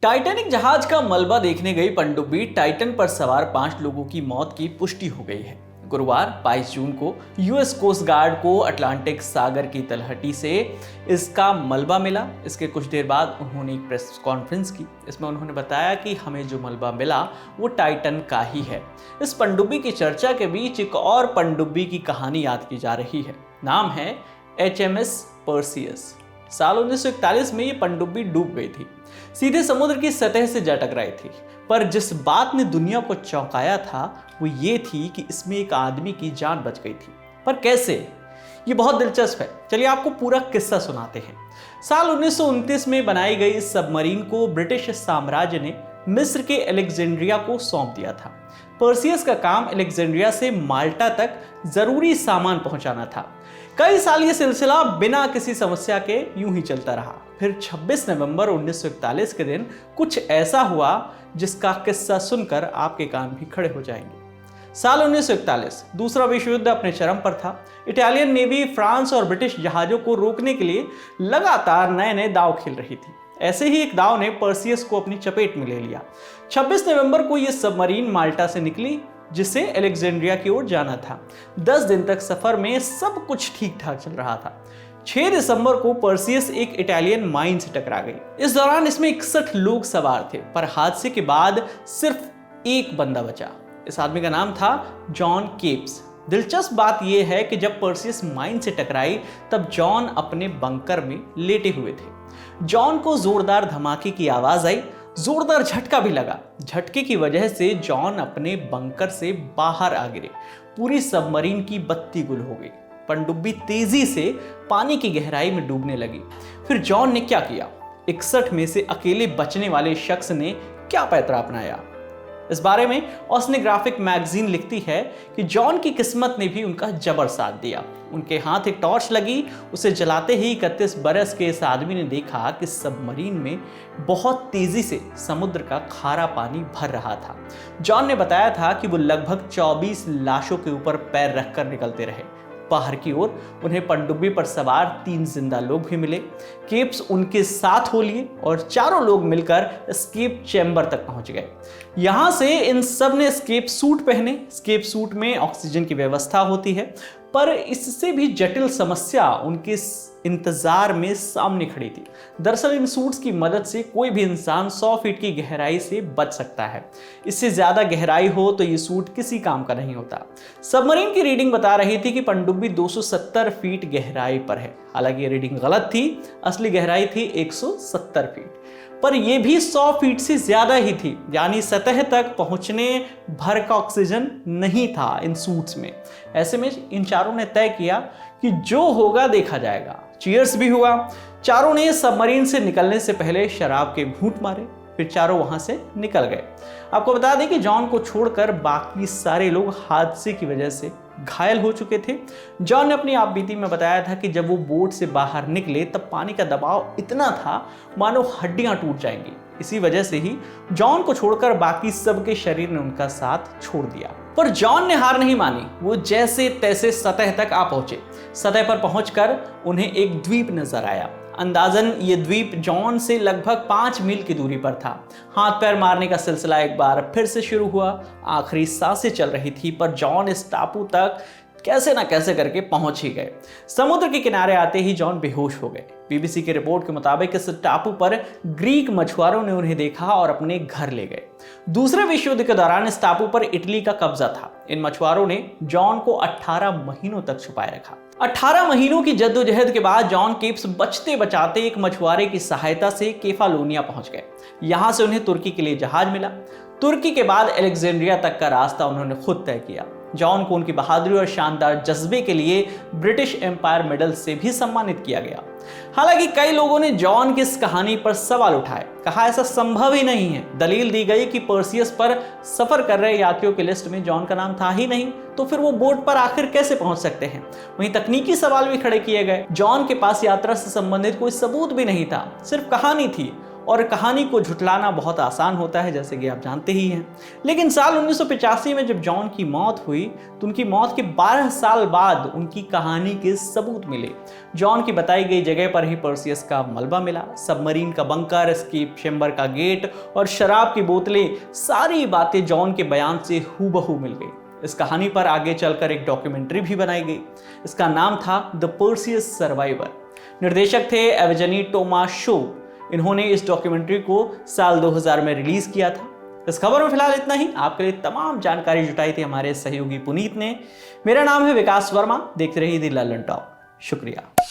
Titanic जहाज का मलबा देखने गई पनडुब्बी टाइटन पर सवार 5 लोगों की मौत की पुष्टि हो गई है। गुरुवार 22 जून को यूएस कोस्ट गार्ड को अटलांटिक सागर की तलहटी से इसका मलबा मिला। इसके कुछ देर बाद उन्होंने एक प्रेस कॉन्फ्रेंस की। इसमें उन्होंने बताया कि हमें जो मलबा मिला वो टाइटन का ही है। इस पनडुब्बी की चर्चा के बीच एक और पनडुब्बी की कहानी याद की जा रही है। नाम है HMS पर्सियस। साल 1941 में ये पनडुब्बी डूब गई थी, सीधे समुद्र की सतह से जा टकराई थी। पर जिस बात ने दुनिया को चौंकाया था वो ये थी कि इसमें एक आदमी की जान बच गई थी। पर कैसे? ये बहुत दिलचस्प है। चलिए आपको पूरा किस्सा सुनाते हैं। साल 1929 में बनाई गई इस सबमरीन को ब्रिटिश साम्राज्य ने मिस्र के अलेक्जेंड्रिया को सौंप दिया था। पर्सियस का काम अलेक्जेंड्रिया से माल्टा तक जरूरी सामान पहुंचाना था। कई साल ये सिलसिला बिना किसी समस्या के यूं ही चलता रहा। फिर 26 नवंबर 1941 के दिन कुछ ऐसा हुआ जिसका किस्सा सुनकर आपके कान भी खड़े हो जाएंगे। साल 1941 दूसरा विश्व युद्ध अपने चरम पर था। इटालियन नेवी फ्रांस और ब्रिटिश जहाजों को रोकने के लिए लगातार नए नए दांव खेल रही थी। ऐसे ही एक दांव ने पर्सियस को अपनी चपेट में ले लिया। 26 नवंबर को यह सबमरीन माल्टा से निकली जिसे अलेक्जेंड्रिया की ओर जाना था। 10 दिन तक सफर में सब कुछ ठीक ठाक चल रहा था। 6 दिसंबर को पर्सियस एक इटालियन माइन से टकरा गई। इस दौरान इसमें 61 लोग सवार थे, पर हादसे के बाद सिर्फ एक बंदा बचा। इस आदमी का नाम था जॉन केप्स। दिलचस्प बात यह है कि जब पर्सियस माइन से टकराई तब जॉन अपने बंकर में लेटे हुए थे। जॉन को जोरदार धमाके की आवाज आई, जोरदार झटका भी लगा। झटके की वजह से जॉन अपने बंकर से बाहर आ गिरे। पूरी सबमरीन की बत्ती गुल हो गई। पनडुब्बी तेजी से पानी की गहराई में डूबने लगी। फिर जॉन ने क्या किया? 61 में से अकेले बचने वाले शख्स ने क्या पैतरा अपनाया? इस बारे में ओशनिग्राफिक मैगजीन लिखती है कि जॉन की किस्मत ने भी उनका जबर साथ दिया। उनके हाथ एक टॉर्च लगी। उसे जलाते ही 31 बरस के इस आदमी ने देखा कि सबमरीन में बहुत तेजी से समुद्र का खारा पानी भर रहा था। जॉन ने बताया था कि वो लगभग 24 लाशों के ऊपर पैर रखकर निकलते रहे। बाहर की ओर उन्हें पनडुब्बी पर सवार 3 जिंदा लोग भी मिले। केप्स उनके साथ हो लिए और चारों लोग मिलकर एस्केप चैम्बर तक पहुंच गए। यहां से इन सब ने एस्केप सूट पहने। एस्केप सूट में ऑक्सीजन की व्यवस्था होती है, पर इससे भी जटिल समस्या उनके इंतजार में सामने खड़ी थी। दरअसल इन सूट्स की मदद से कोई भी इंसान 100 फीट की गहराई से बच सकता है। इससे ज्यादा गहराई हो तो ये सूट किसी काम का नहीं होता। सबमरीन की रीडिंग बता रही थी कि पनडुब्बी 270 फीट गहराई पर है। हालांकि ये रीडिंग गलत थी। असली गहराई थी 170 फीट, पर यह भी 100 फीट से ज्यादा ही थी। यानी सतह तक पहुंचने भर का ऑक्सीजन नहीं था इन सूट्स में। ऐसे में इन चारों ने तय किया कि जो होगा देखा जाएगा। चीयर्स भी हुआ। चारों ने सबमरीन से निकलने से पहले शराब के घूंट मारे। फिर चारों वहां से निकल गए। आपको बता दें कि जॉन को छोड़कर बाकी सारे लोग हादसे की वजह से घायल हो चुके थे। जॉन ने अपनी आपबीती में बताया था कि जब वो बोट से बाहर निकले तब पानी का दबाव इतना था मानो हड्डियां टूट जाएंगी। इसी वजह से ही जॉन को छोड़कर बाकी सबके शरीर ने उनका साथ छोड़ दिया। पर जॉन ने हार नहीं मानी। वो जैसे तैसे सतह तक आ पहुंचे। सतह पर पहुंचकर उन्हें एक द्वीप नजर आया। अंदाजन ये द्वीप जॉन से लगभग 5 मील की दूरी पर था। हाथ पैर मारने का सिलसिला एक बार फिर से शुरू हुआ। आखिरी सांसें चल रही थी, पर जॉन इस टापू तक कैसे ना कैसे करके पहुंच ही गए। समुद्र के किनारे आते ही जॉन बेहोश हो गए। बीबीसी की रिपोर्ट के मुताबिक इस टापू पर ग्रीक मछुआरों ने उन्हें देखा और अपने घर ले गए। दूसरे विश्व युद्ध के दौरान इस टापू पर इटली का कब्जा था। इन मछुआरों ने जॉन को 18 महीनों तक छुपाए रखा। 18 महीनों की जद्दोजहद के बाद जॉन केप्स बचते बचाते एक मछुआरे की सहायता से केफालोनिया पहुंच गए। यहां से उन्हें तुर्की के लिए जहाज मिला। तुर्की के बाद अलेक्जेंड्रिया तक का रास्ता उन्होंने खुद तय किया। जॉन को उनकी बहादुरी और शानदार जज्बे के लिए ब्रिटिश एम्पायर मेडल से भी सम्मानित किया गया। हालांकि कई लोगों ने जॉन की इस कहानी पर सवाल उठाए। कहा ऐसा संभव ही नहीं है। दलील दी गई कि पर्सियस पर सफर कर रहे यात्रियों की लिस्ट में जॉन का नाम था ही नहीं, तो फिर वो बोट पर आखिर कैसे पहुंच सकते हैं। वहीं तकनीकी सवाल भी खड़े किए गए। जॉन के पास यात्रा से संबंधित कोई सबूत भी नहीं था, सिर्फ कहानी थी और कहानी को झुठलाना बहुत आसान होता है, जैसे कि आप जानते ही हैं। लेकिन साल 1985 में जब जॉन की मौत हुई तो उनकी मौत के 12 साल बाद उनकी कहानी के सबूत मिले। जॉन की बताई गई जगह पर ही पर्सियस का मलबा मिला, सबमरीन का बंकर, एस्केप चेंबर का गेट और शराब की बोतलें, सारी बातें जॉन के बयान से हूबहू मिल गई। इस कहानी पर आगे चलकर एक डॉक्यूमेंट्री भी बनाई गई। इसका नाम था द पर्सियस सर्वाइवर। निर्देशक थे एवजेनी टोमास शो। इन्होंने इस डॉक्यूमेंट्री को साल 2000 में रिलीज किया था। इस खबर में फिलहाल इतना ही। आपके लिए तमाम जानकारी जुटाई थी हमारे सहयोगी पुनीत ने। मेरा नाम है विकास वर्मा। देखते रहिए द लल्लन टॉक। शुक्रिया।